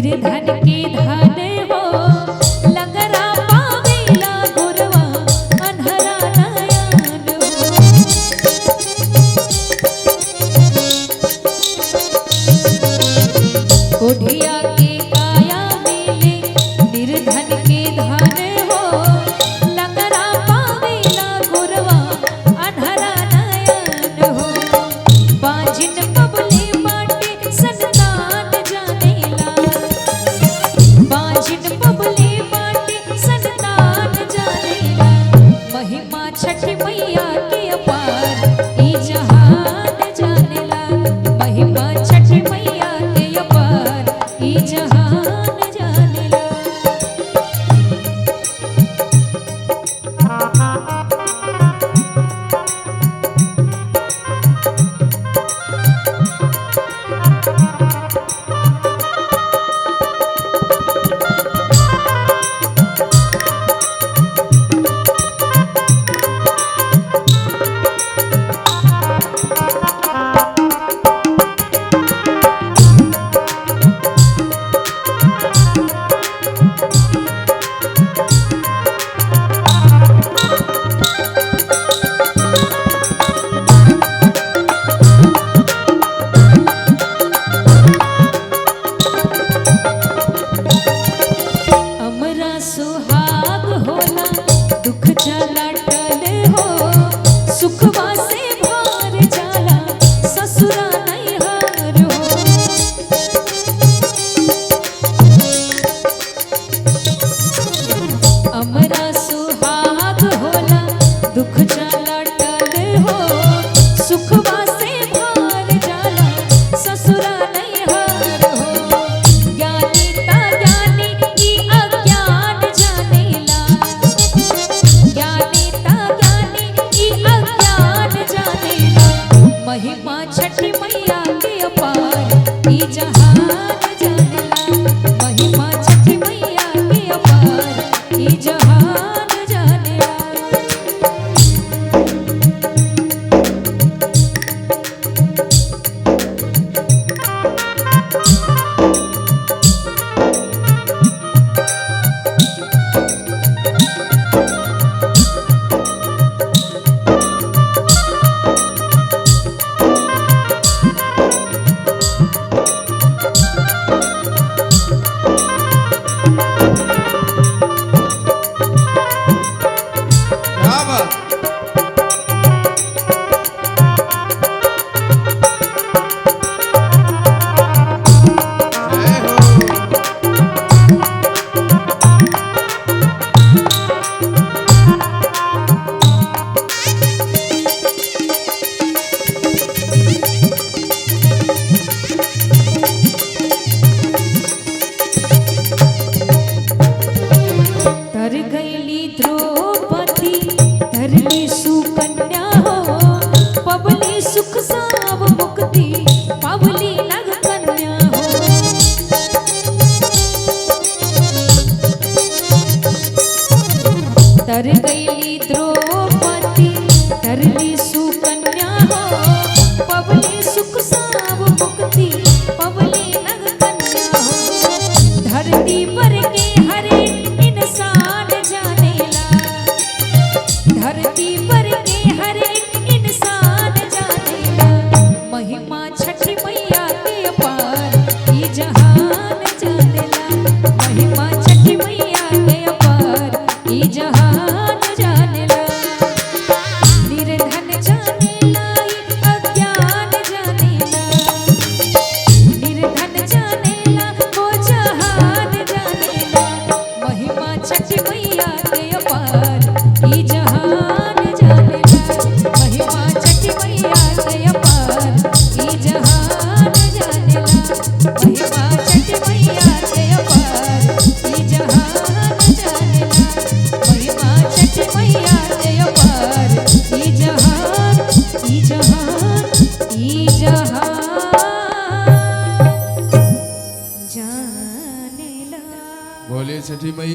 निर्धन के धन हो लगरा पावेला गुरवा अनहरा नयन हो। कोढ़िया के काया मिले निर्धन के धन हो लगरा पावेला गुरवा अनहरा नयन हो। बाजिन पबले बाटे संतान जानेला, बाजिन पबले बाटे संतान जानेला। महिमा छठ मैया के अपार ई जहान जानेला, महिमा छठ मैया के अपार ई जहान जानेला। हमरा सुहाग होला दुख जाला टल हो, सुखवा से भार जाला ससुरा नैहर हो। हमरा सुहाग होला दुख जाला टल हो, सुखवा से भार जाला ससुरा नैहर हो। ज्ञानी ता ज्ञानी ई अज्ञान जानेला, ज्ञानी ता ज्ञानी ई अज्ञान जानेला। महिमा छठी मैया के अपार ई जहान जानेला, महिमा छठी मैया के अपार ई जहान जानेला। क्या बात। जय हो। तर गईली द्रौपदी धरली सुकन्या हो, पबली सुख साव मुक्ति पावली नग कन्या हो। तर गईली द्रौपदी धरली सुकन्या हो, पबली सुख साव मुक्ति पावली नग कन्या हो। धरती पर के हरे इंसान जानेला, धरती पर के हरे इंसान जानेला। महिमा छठी मैया के अपार ई जहान जानेला, महिमा छठी मैया के अपार ई जहान जानेला। निर्धन जानेला ई अज्ञान जानेला, निर्धन जानेला वो जहान जानेला। महिमा छठी मैया के अपार ई जहान जानेला, महिमा छठी मैया के अपार ई जहान जानेला, महिमा छठी मैया के अपार ई जहान जानेला, महिमा छठी मैया के अपार ई जहान ई जहान ई जहान जानेला। बोले छठी मैया।